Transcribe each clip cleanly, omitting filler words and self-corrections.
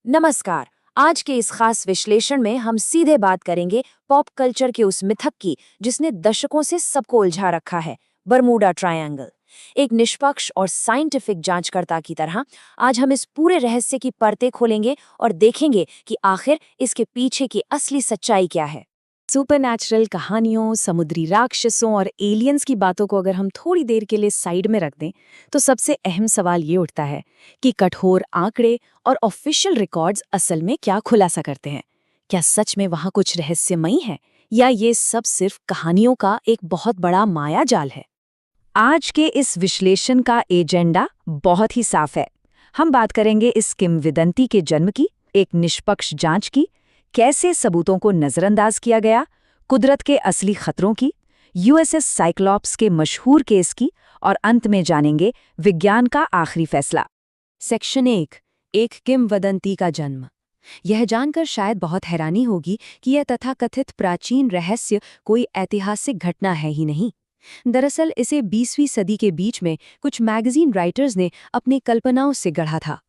नमस्कार। आज के इस खास विश्लेषण में हम सीधे बात करेंगे पॉप कल्चर के उस मिथक की जिसने दशकों से सबको उलझा रखा है, बरमूडा ट्रायंगल। एक निष्पक्ष और साइंटिफिक जांचकर्ता की तरह आज हम इस पूरे रहस्य की परतें खोलेंगे और देखेंगे कि आखिर इसके पीछे की असली सच्चाई क्या है। सुपरनैचुरल कहानियों, समुद्री राक्षसों और एलियंस की बातों को अगर हम थोड़ी देर के लिए साइड में रख दें, तो सबसे अहम सवाल ये उठता है कि कठोर आंकड़े और ऑफिशियल रिकॉर्ड्स असल में क्या खुलासा करते हैं। क्या सच में वहाँ कुछ रहस्यमयी है, या ये सब सिर्फ कहानियों का एक बहुत बड़ा मायाजाल है? आज के इस विश्लेषण का एजेंडा बहुत ही साफ है। हम बात करेंगे इस किंवदंती के जन्म की, एक निष्पक्ष जांच की, कैसे सबूतों को नजरअंदाज किया गया, कुदरत के असली खतरों की, यूएसएस साइक्लॉप्स के मशहूर केस की, और अंत में जानेंगे विज्ञान का आखिरी फैसला। सेक्शन 1, एक किंवदंती का जन्म। यह जानकर शायद बहुत हैरानी होगी कि यह तथाकथित प्राचीन रहस्य कोई ऐतिहासिक घटना है ही नहीं। दरअसल इसे 20वीं सदी के बीच में कुछ मैगजीन राइटर्स ने अपनी कल्पनाओं से गढ़ा था।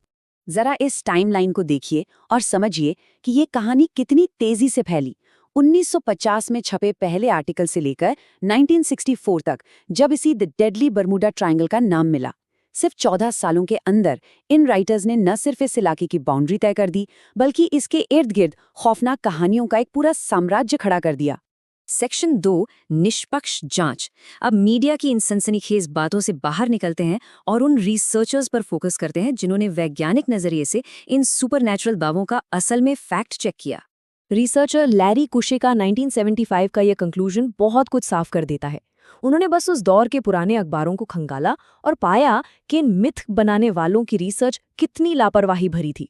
जरा इस टाइमलाइन को देखिए और समझिए कि ये कहानी कितनी तेजी से फैली। 1950 में छपे पहले आर्टिकल से लेकर 1964 तक, जब इसी द डेडली बरमूडा ट्रायंगल का नाम मिला। सिर्फ 14 सालों के अंदर इन राइटर्स ने न सिर्फ इस इलाके की बाउंड्री तय कर दी, बल्कि इसके इर्द गिर्द खौफनाक कहानियों का एक पूरा साम्राज्य खड़ा कर दिया। सेक्शन 2, निष्पक्ष जांच। अब मीडिया की इन सनसनीखेज बातों से बाहर निकलते हैं और उन रिसर्चर्स पर फोकस करते हैं जिन्होंने वैज्ञानिक नजरिए से इन सुपरनैचुरल दावों का असल में फैक्ट चेक किया। रिसर्चर लैरी कुशे का 1975 का यह कंक्लूजन बहुत कुछ साफ कर देता है। उन्होंने बस उस दौर के पुराने अखबारों को खंगाला और पाया कि इन मिथ बनाने वालों की रिसर्च कितनी लापरवाही भरी थी।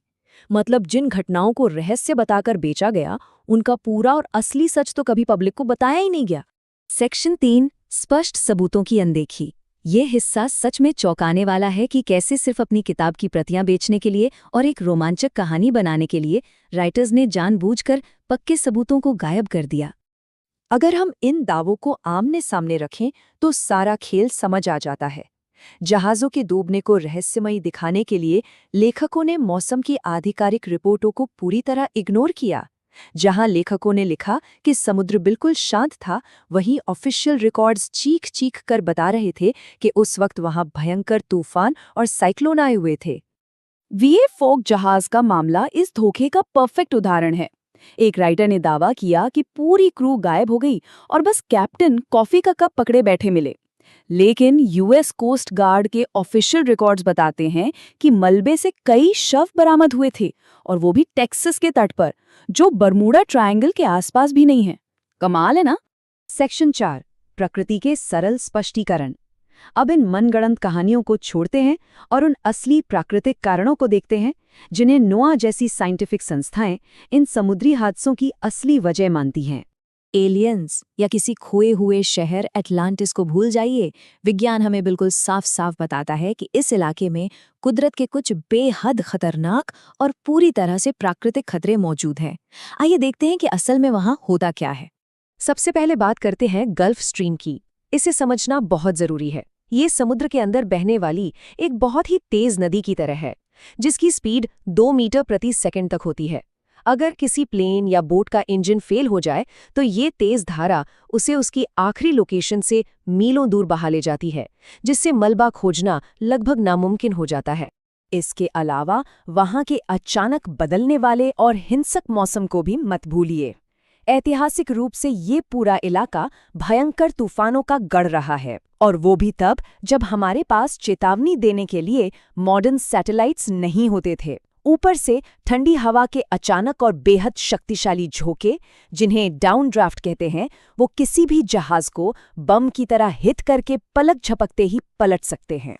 मतलब जिन घटनाओं को रहस्य बताकर बेचा गया, उनका पूरा और असली सच तो कभी पब्लिक को बताया ही नहीं गया। सेक्शन 3, स्पष्ट सबूतों की अनदेखी। ये हिस्सा सच में चौंकाने वाला है कि कैसे सिर्फ अपनी किताब की प्रतियां बेचने के लिए और एक रोमांचक कहानी बनाने के लिए राइटर्स ने जानबूझकर पक्के सबूतों को गायब कर दिया। अगर हम इन दावों को आमने सामने रखें तो सारा खेल समझ आ जाता है। जहाज़ों के डूबने को रहस्यमयी दिखाने के लिए लेखकों ने मौसम की आधिकारिक रिपोर्टों को पूरी तरह इग्नोर किया। जहां लेखकों ने लिखा कि समुद्र बिल्कुल शांत था, वहीं ऑफिशियल रिकॉर्ड्स चीख चीख कर बता रहे थे कि उस वक्त वहां भयंकर तूफान और साइक्लोन आए हुए थे। वीए फोक जहाज का मामला इस धोखे का परफेक्ट उदाहरण है। एक राइटर ने दावा किया कि पूरी क्रू गायब हो गई और बस कैप्टन कॉफी का कप पकड़े बैठे मिले। लेकिन यूएस कोस्ट गार्ड के ऑफिशियल रिकॉर्ड्स बताते हैं कि मलबे से कई शव बरामद हुए थे, और वो भी टेक्सास के तट पर, जो बरमूडा ट्रायंगल के आसपास भी नहीं है। कमाल है ना? सेक्शन 4, प्रकृति के सरल स्पष्टीकरण। अब इन मनगढ़ंत कहानियों को छोड़ते हैं और उन असली प्राकृतिक कारणों को देखते हैं जिन्हें नोआ जैसी साइंटिफिक संस्थाएं इन समुद्री हादसों की असली वजह मानती हैं। एलियंस या किसी खोए हुए शहर एटलांटिस को भूल जाइए। विज्ञान हमें बिल्कुल साफ साफ बताता है कि इस इलाके में कुदरत के कुछ बेहद खतरनाक और पूरी तरह से प्राकृतिक खतरे मौजूद हैं। आइए देखते हैं कि असल में वहां होता क्या है। सबसे पहले बात करते हैं गल्फ स्ट्रीम की। इसे समझना बहुत जरूरी है। ये समुद्र के अंदर बहने वाली एक बहुत ही तेज नदी की तरह है, जिसकी स्पीड 2 मीटर प्रति सेकंड तक होती है। अगर किसी प्लेन या बोट का इंजन फेल हो जाए तो ये तेज धारा उसे उसकी आखिरी लोकेशन से मीलों दूर बहा ले जाती है, जिससे मलबा खोजना लगभग नामुमकिन हो जाता है। इसके अलावा वहां के अचानक बदलने वाले और हिंसक मौसम को भी मत भूलिए। ऐतिहासिक रूप से ये पूरा इलाका भयंकर तूफानों का गढ़ रहा है, और वो भी तब जब हमारे पास चेतावनी देने के लिए मॉडर्न सैटेलाइट्स नहीं होते थे। ऊपर से ठंडी हवा के अचानक और बेहद शक्तिशाली झोंके, जिन्हें डाउन ड्राफ्ट कहते हैं, वो किसी भी जहाज को बम की तरह हिट करके पलक झपकते ही पलट सकते हैं।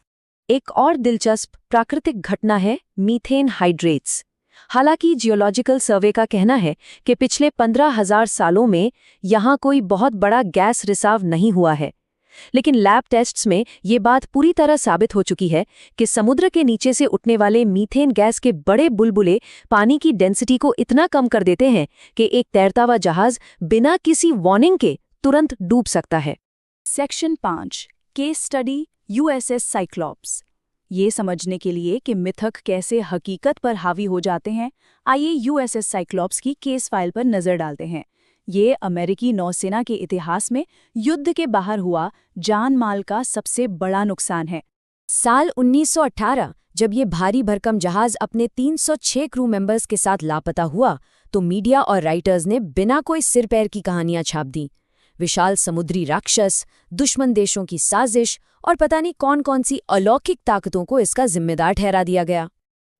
एक और दिलचस्प प्राकृतिक घटना है मीथेन हाइड्रेट्स। हालांकि जियोलॉजिकल सर्वे का कहना है कि पिछले 15,000 सालों में यहाँ कोई बहुत बड़ा गैस रिसाव नहीं हुआ है, लेकिन लैब टेस्ट्स में ये बात पूरी तरह साबित हो चुकी है कि समुद्र के नीचे से उठने वाले मीथेन गैस के बड़े बुलबुले पानी की डेंसिटी को इतना कम कर देते हैं कि एक तैरता हुआ जहाज बिना किसी वार्निंग के तुरंत डूब सकता है। Section 5, case study USS Cyclops. ये समझने के लिए कि मिथक कैसे हकीकत पर हावी हो जाते हैं, आइए यूएसएस साइक्लॉप्स की केस फाइल पर नजर डालते हैं। ये अमेरिकी नौसेना के इतिहास में युद्ध के बाहर हुआ जान माल का सबसे बड़ा नुकसान है। साल 1918 जब ये भारी भरकम जहाज अपने 306 क्रू मेंबर्स के साथ लापता हुआ तो मीडिया और राइटर्स ने बिना कोई सिर पैर की कहानियां छाप दी। विशाल समुद्री राक्षस, दुश्मन देशों की साजिश और पता नहीं कौन-कौन सी अलौकिक ताकतों को इसका जिम्मेदार ठहरा दिया गया।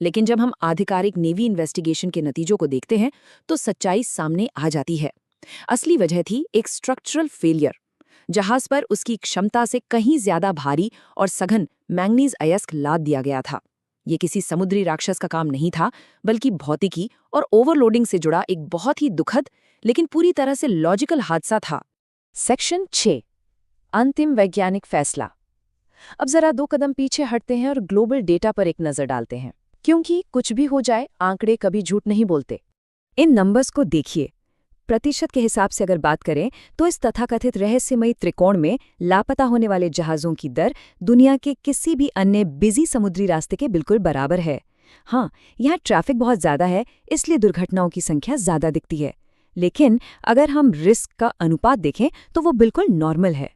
लेकिन जब हम आधिकारिक नेवी इन्वेस्टिगेशन के नतीजों को देखते हैं तो सच्चाई सामने आ जाती है। असली वजह थी एक स्ट्रक्चरल फेलियर। जहाज पर उसकी क्षमता से कहीं ज्यादा भारी और सघन मैंगनीज अयस्क लाद दिया गया था। ये किसी समुद्री राक्षस का काम नहीं था, बल्कि भौतिकी और ओवरलोडिंग से जुड़ा एक बहुत ही दुखद लेकिन पूरी तरह से लॉजिकल हादसा था। सेक्शन 6, अंतिम वैज्ञानिक फैसला। अब जरा 2 कदम पीछे हटते हैं और ग्लोबल डेटा पर एक नजर डालते हैं, क्योंकि कुछ भी हो जाए आंकड़े कभी झूठ नहीं बोलते। इन नंबर्स को देखिए। प्रतिशत के हिसाब से अगर बात करें तो इस तथाकथित रहस्यमयी त्रिकोण में लापता होने वाले जहाज़ों की दर दुनिया के किसी भी अन्य बिजी समुद्री रास्ते के बिल्कुल बराबर है। हाँ, यहाँ ट्रैफिक बहुत ज़्यादा है, इसलिए दुर्घटनाओं की संख्या ज़्यादा दिखती है, लेकिन अगर हम रिस्क का अनुपात देखें तो वो बिल्कुल नॉर्मल है।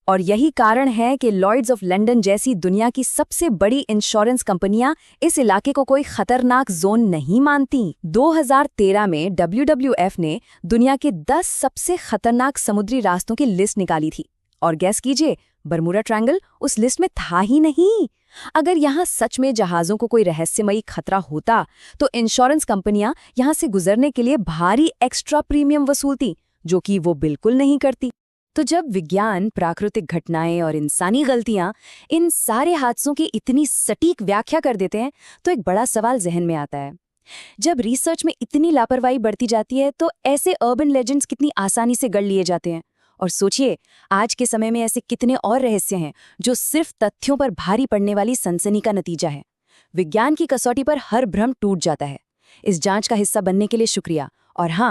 और यही कारण है कि लॉयड्स ऑफ लंदन जैसी दुनिया की सबसे बड़ी इंश्योरेंस कंपनियां इस इलाके को कोई खतरनाक जोन नहीं मानती। 2013 में WWF ने दुनिया के 10 सबसे खतरनाक समुद्री रास्तों की लिस्ट निकाली थी, और गैस कीजिए, बरमूडा ट्रायंगल उस लिस्ट में था ही नहीं। अगर यहाँ सच में जहाज़ों को कोई रहस्यमयी खतरा होता तो इंश्योरेंस कंपनियां यहाँ से गुजरने के लिए भारी एक्स्ट्रा प्रीमियम वसूलती, जो कि वो बिल्कुल नहीं करती। तो जब विज्ञान, प्राकृतिक घटनाएं और इंसानी गलतियां इन सारे हादसों की इतनी सटीक व्याख्या कर देते हैं तो एक बड़ा सवाल जहन में आता है। जब रिसर्च में इतनी लापरवाही बढ़ती जाती है तो ऐसे अर्बन लेजेंड्स कितनी आसानी से गढ़ लिए जाते हैं। और सोचिए, आज के समय में ऐसे कितने और रहस्य हैं जो सिर्फ तथ्यों पर भारी पड़ने वाली सनसनी का नतीजा है। विज्ञान की कसौटी पर हर भ्रम टूट जाता है। इस जांच का हिस्सा बनने के लिए शुक्रिया। और हाँ,